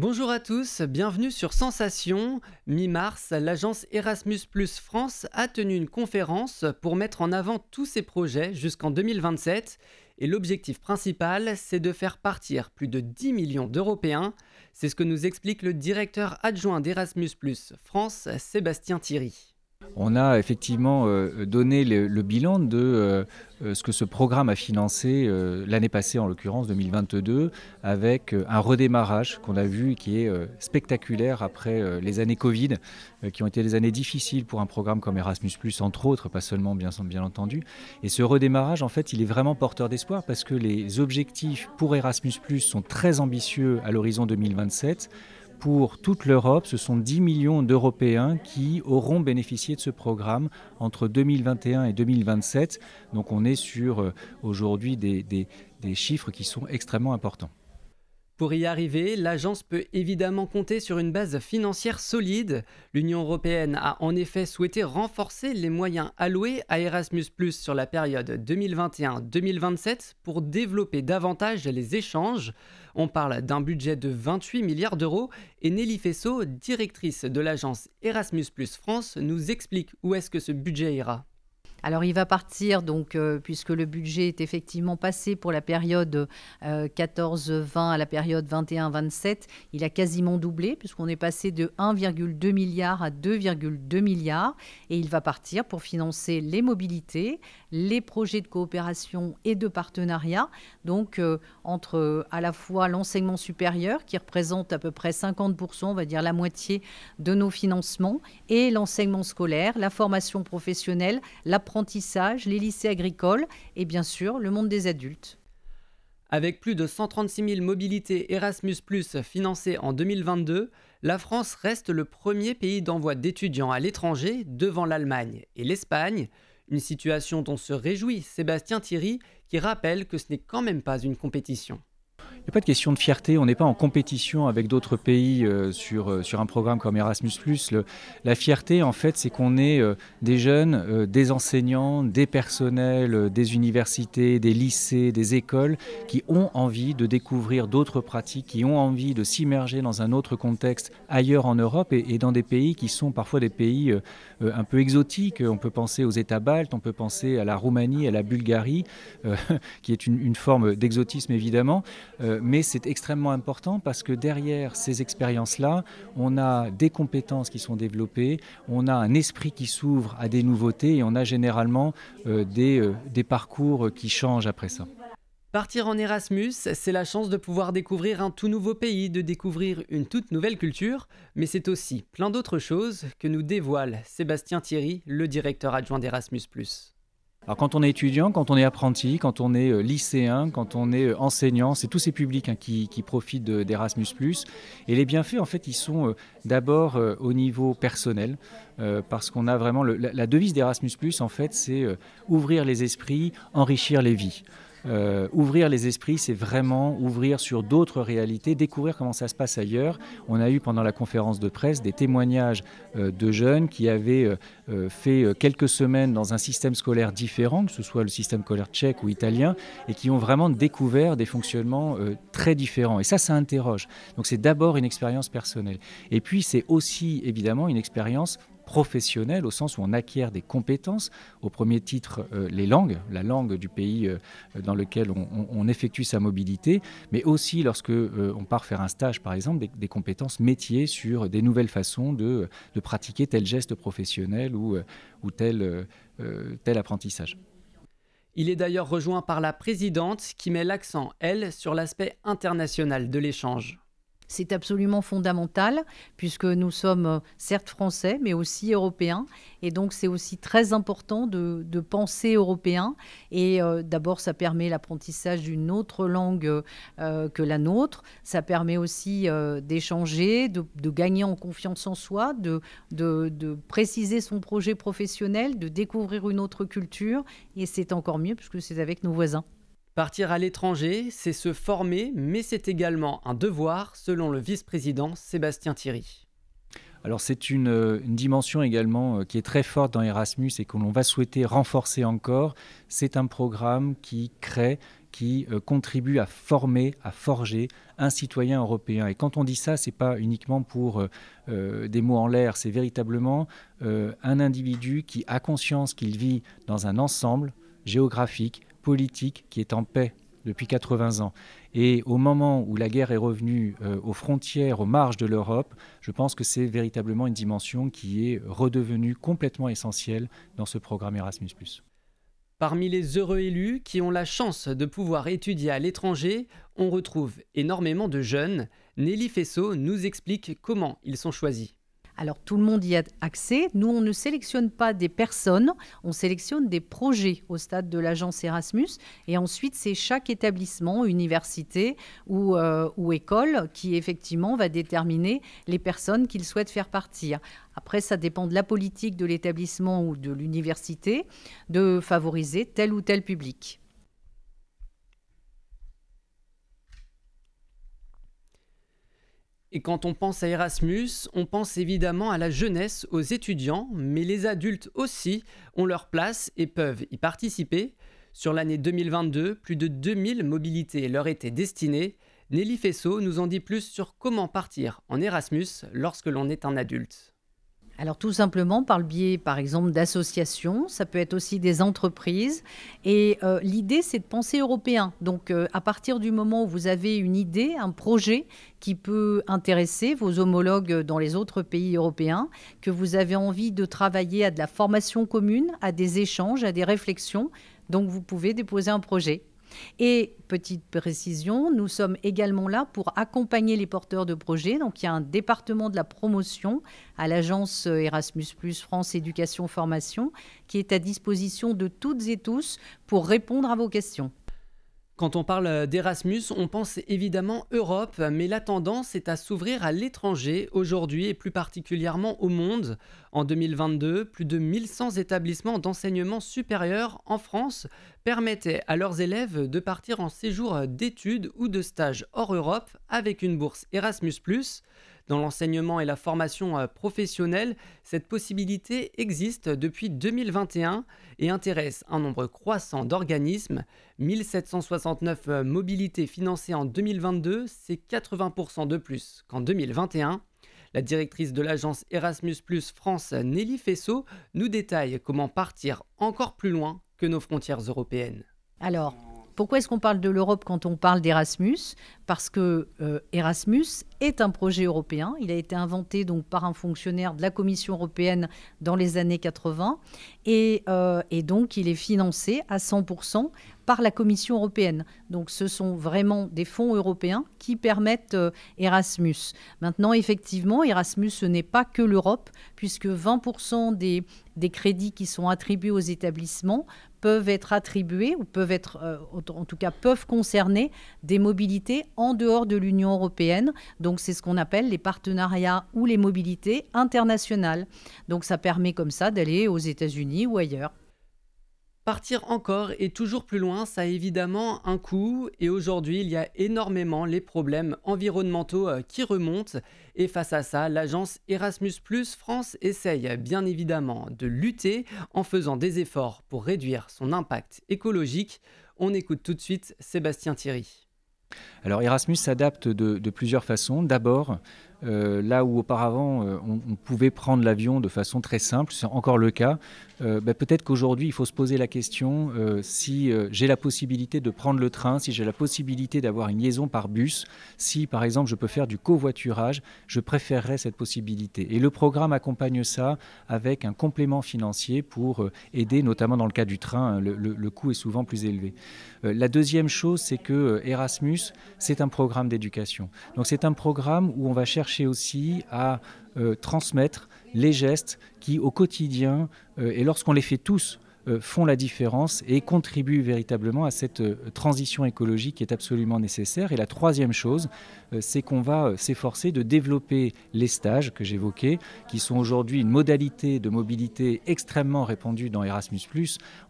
Bonjour à tous, bienvenue sur Sensation. Mi-mars, l'agence Erasmus Plus France a tenu une conférence pour mettre en avant tous ses projets jusqu'en 2027. Et l'objectif principal, c'est de faire partir plus de 10 millions d'Européens. C'est ce que nous explique le directeur adjoint d'Erasmus Plus France, Sébastien Thierry. On a effectivement donné le bilan de ce que ce programme a financé l'année passée, en l'occurrence 2022, avec un redémarrage qu'on a vu qui est spectaculaire après les années Covid, qui ont été des années difficiles pour un programme comme Erasmus+, entre autres, pas seulement bien entendu. Et ce redémarrage, en fait, il est vraiment porteur d'espoir parce que les objectifs pour Erasmus+, sont très ambitieux à l'horizon 2027. Pour toute l'Europe, ce sont 10 millions d'Européens qui auront bénéficié de ce programme entre 2021 et 2027. Donc on est sur aujourd'hui des chiffres qui sont extrêmement importants. Pour y arriver, l'agence peut évidemment compter sur une base financière solide. L'Union européenne a en effet souhaité renforcer les moyens alloués à Erasmus+ sur la période 2021-2027 pour développer davantage les échanges. On parle d'un budget de 28 milliards d'euros et Nelly Fessot, directrice de l'agence Erasmus+ France, nous explique où est-ce que ce budget ira. Alors il va partir, donc, puisque le budget est effectivement passé pour la période 14-20 à la période 21-27, il a quasiment doublé puisqu'on est passé de 1,2 milliard à 2,2 milliards et il va partir pour financer les mobilités, les projets de coopération et de partenariat, donc entre à la fois l'enseignement supérieur qui représente à peu près 50%, on va dire la moitié de nos financements, et l'enseignement scolaire, la formation professionnelle, l'apprentissage, les lycées agricoles et bien sûr le monde des adultes. Avec plus de 136 000 mobilités Erasmus+ financées en 2022, la France reste le premier pays d'envoi d'étudiants à l'étranger devant l'Allemagne et l'Espagne. Une situation dont se réjouit Sébastien Thierry qui rappelle que ce n'est quand même pas une compétition. Il n'y a pas de question de fierté, on n'est pas en compétition avec d'autres pays sur un programme comme Erasmus+. La fierté, en fait, c'est qu'on est des jeunes, des enseignants, des personnels, des universités, des lycées, des écoles qui ont envie de découvrir d'autres pratiques, qui ont envie de s'immerger dans un autre contexte ailleurs en Europe et dans des pays qui sont parfois des pays un peu exotiques. On peut penser aux États baltes, on peut penser à la Roumanie, à la Bulgarie, qui est une forme d'exotisme évidemment. Mais c'est extrêmement important parce que derrière ces expériences-là, on a des compétences qui sont développées, on a un esprit qui s'ouvre à des nouveautés et on a généralement des parcours qui changent après ça. Partir en Erasmus, c'est la chance de pouvoir découvrir un tout nouveau pays, de découvrir une toute nouvelle culture, mais c'est aussi plein d'autres choses que nous dévoile Sébastien Thierry, le directeur adjoint d'Erasmus+. Alors quand on est étudiant, quand on est apprenti, quand on est lycéen, quand on est enseignant, c'est tous ces publics qui profitent d'Erasmus+. Et les bienfaits, en fait, ils sont d'abord au niveau personnel, parce qu'on a vraiment la devise d'Erasmus+, en fait, c'est ouvrir les esprits, enrichir les vies. Ouvrir les esprits, c'est vraiment ouvrir sur d'autres réalités, découvrir comment ça se passe ailleurs. On a eu pendant la conférence de presse des témoignages de jeunes qui avaient fait quelques semaines dans un système scolaire différent, que ce soit le système scolaire tchèque ou italien, et qui ont vraiment découvert des fonctionnements très différents. Et ça interroge. Donc c'est d'abord une expérience personnelle. Et puis c'est aussi évidemment une expérience professionnelle au sens où on acquiert des compétences. Au premier titre, les langues, la langue du pays dans lequel on effectue sa mobilité, mais aussi lorsque on part faire un stage par exemple, des compétences métiers sur des nouvelles façons de pratiquer tel geste professionnel ou tel apprentissage. Il est d'ailleurs rejoint par la présidente qui met l'accent, elle, sur l'aspect international de l'échange. C'est absolument fondamental puisque nous sommes certes français mais aussi européens et donc c'est aussi très important de penser européen et d'abord ça permet l'apprentissage d'une autre langue que la nôtre, ça permet aussi d'échanger, de gagner en confiance en soi, de préciser son projet professionnel, de découvrir une autre culture et c'est encore mieux puisque c'est avec nos voisins. Partir à l'étranger, c'est se former, mais c'est également un devoir, selon le vice-président Sébastien Thierry. Alors c'est une dimension également qui est très forte dans Erasmus et que l'on va souhaiter renforcer encore. C'est un programme qui crée qui contribue à former, à forger un citoyen européen. Et quand on dit ça, ce n'est pas uniquement pour des mots en l'air, c'est véritablement un individu qui a conscience qu'il vit dans un ensemble géographique, politique, qui est en paix depuis 80 ans. Et au moment où la guerre est revenue aux frontières, aux marges de l'Europe, je pense que c'est véritablement une dimension qui est redevenue complètement essentielle dans ce programme Erasmus+. Parmi les heureux élus qui ont la chance de pouvoir étudier à l'étranger, on retrouve énormément de jeunes. Nelly Faisseau nous explique comment ils sont choisis. Alors tout le monde y a accès. Nous, on ne sélectionne pas des personnes, on sélectionne des projets au stade de l'agence Erasmus. Et ensuite, c'est chaque établissement, université ou école qui effectivement va déterminer les personnes qu'il souhaite faire partir. Après, ça dépend de la politique de l'établissement ou de l'université de favoriser tel ou tel public. Et quand on pense à Erasmus, on pense évidemment à la jeunesse, aux étudiants, mais les adultes aussi ont leur place et peuvent y participer. Sur l'année 2022, plus de 2000 mobilités leur étaient destinées. Nelly Faisseau nous en dit plus sur comment partir en Erasmus lorsque l'on est un adulte. Alors tout simplement par le biais, par exemple, d'associations, ça peut être aussi des entreprises. Et l'idée, c'est de penser européen. Donc à partir du moment où vous avez une idée, un projet qui peut intéresser vos homologues dans les autres pays européens, que vous avez envie de travailler à de la formation commune, à des échanges, à des réflexions, donc vous pouvez déposer un projet. Et petite précision, nous sommes également là pour accompagner les porteurs de projets. Donc il y a un département de la promotion à l'agence Erasmus+ France Éducation Formation qui est à disposition de toutes et tous pour répondre à vos questions. Quand on parle d'Erasmus, on pense évidemment Europe, mais la tendance est à s'ouvrir à l'étranger aujourd'hui et plus particulièrement au monde. En 2022, plus de 1100 établissements d'enseignement supérieur en France permettaient à leurs élèves de partir en séjour d'études ou de stage hors Europe avec une bourse Erasmus+. Dans l'enseignement et la formation professionnelle, cette possibilité existe depuis 2021 et intéresse un nombre croissant d'organismes. 1769 mobilités financées en 2022, c'est 80% de plus qu'en 2021. La directrice de l'agence Erasmus+ France, Nelly Faisseau, nous détaille comment partir encore plus loin que nos frontières européennes. Alors, pourquoi est-ce qu'on parle de l'Europe quand on parle d'Erasmus ? Parce que Erasmus est un projet européen. Il a été inventé donc par un fonctionnaire de la Commission européenne dans les années 80 et donc il est financé à 100% par la Commission européenne. Donc ce sont vraiment des fonds européens qui permettent Erasmus. Maintenant, effectivement, Erasmus, ce n'est pas que l'Europe, puisque 20% des crédits qui sont attribués aux établissements peuvent être attribués ou peuvent être, en tout cas, peuvent concerner des mobilités en dehors de l'Union européenne. Donc, c'est ce qu'on appelle les partenariats ou les mobilités internationales. Donc, ça permet comme ça d'aller aux États-Unis ou ailleurs. Partir encore et toujours plus loin, ça a évidemment un coût et aujourd'hui il y a énormément les problèmes environnementaux qui remontent et face à ça, l'agence Erasmus+ France essaye bien évidemment de lutter en faisant des efforts pour réduire son impact écologique. On écoute tout de suite Sébastien Thierry. Alors Erasmus s'adapte de plusieurs façons. D'abord, là où auparavant on pouvait prendre l'avion de façon très simple, c'est encore le cas, peut-être qu'aujourd'hui il faut se poser la question si j'ai la possibilité de prendre le train, si j'ai la possibilité d'avoir une liaison par bus, si par exemple je peux faire du covoiturage, je préférerais cette possibilité. Et le programme accompagne ça avec un complément financier pour aider, notamment dans le cas du train, le coût est souvent plus élevé. La deuxième chose, c'est que Erasmus, c'est un programme d'éducation. Donc c'est un programme où on va chercher aussi à transmettre les gestes qui au quotidien, et lorsqu'on les fait tous, font la différence et contribuent véritablement à cette transition écologique qui est absolument nécessaire. Et la troisième chose, c'est qu'on va s'efforcer de développer les stages que j'évoquais, qui sont aujourd'hui une modalité de mobilité extrêmement répandue dans Erasmus+.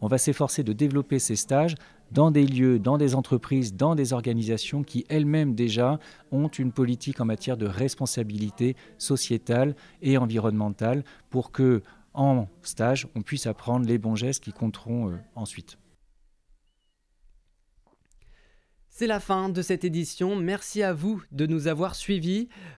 On va s'efforcer de développer ces stages dans des lieux, dans des entreprises, dans des organisations qui elles-mêmes déjà ont une politique en matière de responsabilité sociétale et environnementale pour que, en stage, on puisse apprendre les bons gestes qui compteront ensuite. C'est la fin de cette édition. Merci à vous de nous avoir suivis.